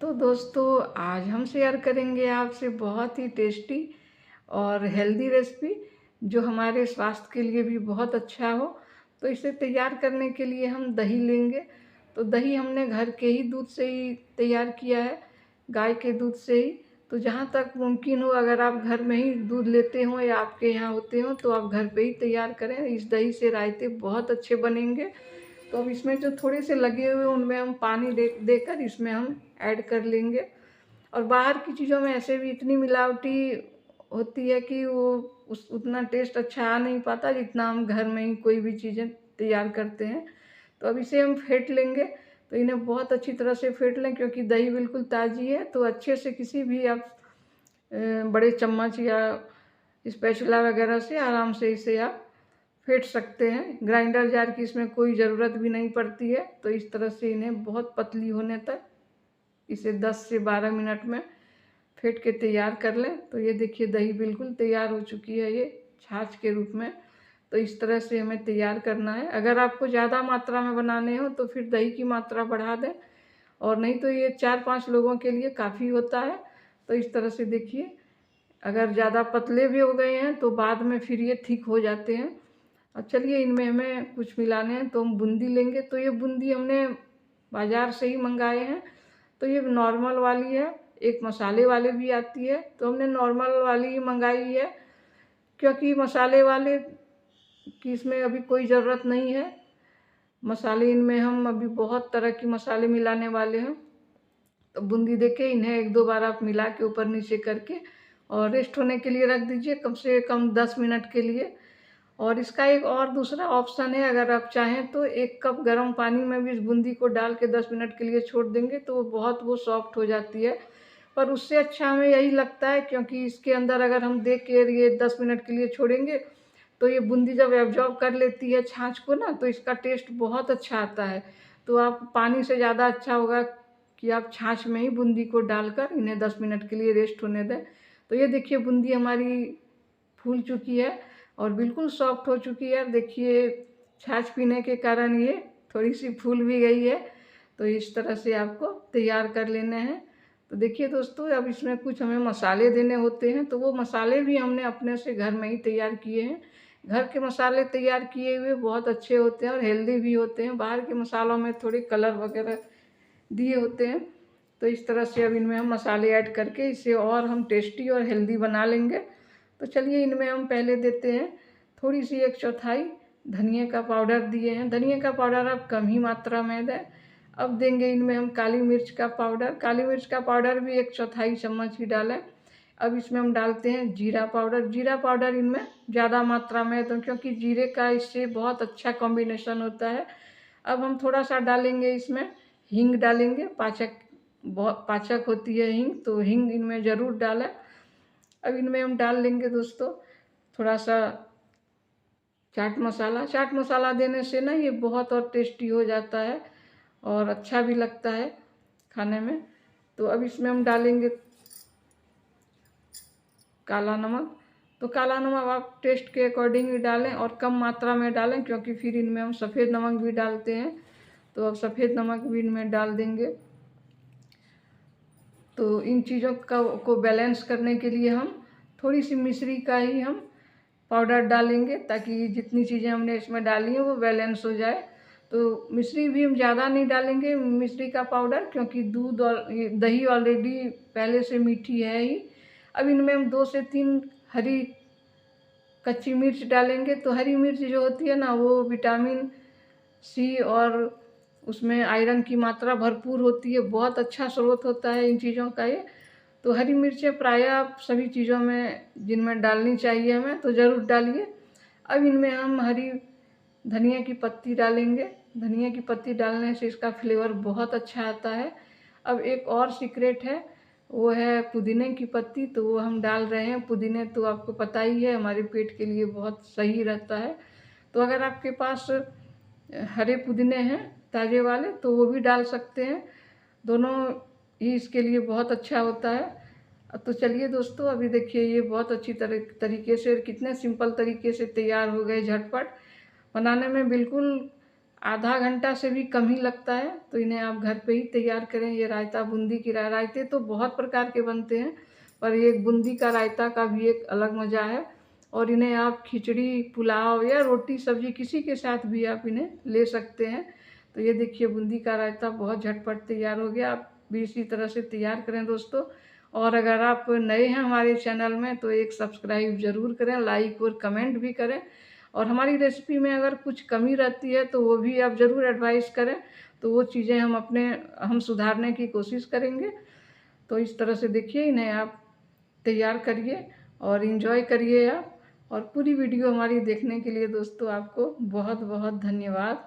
तो दोस्तों आज हम शेयर करेंगे आपसे बहुत ही टेस्टी और हेल्दी रेसिपी जो हमारे स्वास्थ्य के लिए भी बहुत अच्छा हो। तो इसे तैयार करने के लिए हम दही लेंगे। तो दही हमने घर के ही दूध से ही तैयार किया है, गाय के दूध से ही। तो जहाँ तक मुमकिन हो, अगर आप घर में ही दूध लेते हो या आपके यहाँ होते हो तो आप घर पे ही तैयार करें। इस दही से रायते बहुत अच्छे बनेंगे। तो अब इसमें जो थोड़े से लगे हुए उनमें हम पानी देकर इसमें हम ऐड कर लेंगे। और बाहर की चीज़ों में ऐसे भी इतनी मिलावटी होती है कि वो उस उतना टेस्ट अच्छा आ नहीं पाता जितना हम घर में ही कोई भी चीज़ें तैयार करते हैं। तो अब इसे हम फेंट लेंगे। तो इन्हें बहुत अच्छी तरह से फेंट लें, क्योंकि दही बिल्कुल ताज़ी है। तो अच्छे से किसी भी आप बड़े चम्मच या स्पैचुला वगैरह से आराम से इसे आप फेंट सकते हैं। ग्राइंडर जार की इसमें कोई ज़रूरत भी नहीं पड़ती है। तो इस तरह से इन्हें बहुत पतली होने तक इसे 10 से 12 मिनट में फेंट के तैयार कर लें। तो ये देखिए दही बिल्कुल तैयार हो चुकी है, ये छाछ के रूप में। तो इस तरह से हमें तैयार करना है। अगर आपको ज़्यादा मात्रा में बनाने हो तो फिर दही की मात्रा बढ़ा दें, और नहीं तो ये 4-5 लोगों के लिए काफ़ी होता है। तो इस तरह से देखिए, अगर ज़्यादा पतले भी हो गए हैं तो बाद में फिर ये थिक हो जाते हैं। अब चलिए इनमें हमें कुछ मिलाने हैं, तो हम बूंदी लेंगे। तो ये बूंदी हमने बाज़ार से ही मंगाए हैं। तो ये नॉर्मल वाली है, एक मसाले वाले भी आती है। तो हमने नॉर्मल वाली ही मंगाई है, क्योंकि मसाले वाले की इसमें अभी कोई ज़रूरत नहीं है। मसाले इनमें हम अभी बहुत तरह के मसाले मिलाने वाले हैं। तो बूंदी देके इन्हें 1-2 बार आप मिला के ऊपर नीचे करके और रेस्ट होने के लिए रख दीजिए, कम से कम 10 मिनट के लिए। और इसका एक और दूसरा ऑप्शन है, अगर आप चाहें तो 1 कप गर्म पानी में भी इस बूंदी को डाल के 10 मिनट के लिए छोड़ देंगे तो वो सॉफ्ट हो जाती है। पर उससे अच्छा हमें यही लगता है, क्योंकि इसके अंदर अगर हम देख के ये 10 मिनट के लिए छोड़ेंगे तो ये बूंदी जब एब्जॉर्ब कर लेती है छाछ को ना, तो इसका टेस्ट बहुत अच्छा आता है। तो आप पानी से ज़्यादा अच्छा होगा कि आप छाछ में ही बूंदी को डालकर इन्हें 10 मिनट के लिए रेस्ट होने दें। तो ये देखिए बूंदी हमारी फूल चुकी है और बिल्कुल सॉफ्ट हो चुकी है। देखिए छाछ पीने के कारण ये थोड़ी सी फूल भी गई है। तो इस तरह से आपको तैयार कर लेने हैं। तो देखिए दोस्तों, अब इसमें कुछ हमें मसाले देने होते हैं, तो वो मसाले भी हमने अपने से घर में ही तैयार किए हैं। घर के मसाले तैयार किए हुए बहुत अच्छे होते हैं और हेल्दी भी होते हैं। बाहर के मसालों में थोड़े कलर वगैरह दिए होते हैं। तो इस तरह से अब इनमें हम मसाले ऐड करके इसे और हम टेस्टी और हेल्दी बना लेंगे। तो चलिए इनमें हम पहले देते हैं थोड़ी सी 1/4 धनिया का पाउडर दिए हैं। धनिया का पाउडर आप कम ही मात्रा में दें। अब देंगे इनमें हम काली मिर्च का पाउडर। काली मिर्च का पाउडर भी 1/4 चम्मच ही डालें। अब इसमें हम डालते हैं जीरा पाउडर। जीरा पाउडर इनमें ज़्यादा मात्रा में तो, क्योंकि जीरे का इससे बहुत अच्छा कॉम्बिनेशन होता है। अब हम थोड़ा सा डालेंगे इसमें हींग डालेंगे। बहुत पाचक होती है हींग, तो हींग इनमें ज़रूर डालें। अब इनमें हम डाल लेंगे दोस्तों थोड़ा सा चाट मसाला। चाट मसाला देने से ना ये बहुत और टेस्टी हो जाता है और अच्छा भी लगता है खाने में। तो अब इसमें हम डालेंगे काला नमक। तो काला नमक आप टेस्ट के अकॉर्डिंग ही डालें और कम मात्रा में डालें, क्योंकि फिर इनमें हम सफ़ेद नमक भी डालते हैं। तो अब सफ़ेद नमक भी इनमें डाल देंगे। तो इन चीज़ों का को बैलेंस करने के लिए हम थोड़ी सी मिश्री का ही हम पाउडर डालेंगे, ताकि जितनी चीज़ें हमने इसमें डाली हैं वो बैलेंस हो जाए। तो मिश्री भी हम ज़्यादा नहीं डालेंगे, मिश्री का पाउडर, क्योंकि दूध और ये दही ऑलरेडी पहले से मीठी है ही। अब इनमें हम 2 से 3 हरी कच्ची मिर्च डालेंगे। तो हरी मिर्च जो होती है ना, वो विटामिन सी और उसमें आयरन की मात्रा भरपूर होती है। बहुत अच्छा स्रोत होता है इन चीज़ों का ये। तो हरी मिर्चें प्रायः आप सभी चीज़ों में जिनमें डालनी चाहिए हमें, तो ज़रूर डालिए। अब इनमें हम हरी धनिया की पत्ती डालेंगे। धनिया की पत्ती डालने से इसका फ्लेवर बहुत अच्छा आता है। अब एक और सीक्रेट है, वो है पुदीने की पत्ती। तो वो हम डाल रहे हैं। पुदीने तो आपको पता ही है हमारे पेट के लिए बहुत सही रहता है। तो अगर आपके पास हरे पुदीने हैं ताज़े वाले तो वो भी डाल सकते हैं। दोनों ही इसके लिए बहुत अच्छा होता है। तो चलिए दोस्तों, अभी देखिए ये बहुत अच्छी तरीके से कितने सिंपल तरीके से तैयार हो गए, झटपट बनाने में बिल्कुल आधा घंटा से भी कम ही लगता है। तो इन्हें आप घर पे ही तैयार करें। ये रायता बूंदी की रायते तो बहुत प्रकार के बनते हैं, पर ये बूंदी का रायता का भी एक अलग मज़ा है। और इन्हें आप खिचड़ी, पुलाव या रोटी सब्जी किसी के साथ भी आप इन्हें ले सकते हैं। तो ये देखिए बूंदी का रायता बहुत झटपट तैयार हो गया। आप भी इसी तरह से तैयार करें दोस्तों। और अगर आप नए हैं हमारे चैनल में तो एक सब्सक्राइब ज़रूर करें, लाइक और कमेंट भी करें। और हमारी रेसिपी में अगर कुछ कमी रहती है तो वो भी आप ज़रूर एडवाइस करें, तो वो चीज़ें हम सुधारने की कोशिश करेंगे। तो इस तरह से देखिए इन्हें आप तैयार करिए और इन्जॉय करिए आप। और पूरी वीडियो हमारी देखने के लिए दोस्तों आपको बहुत बहुत धन्यवाद।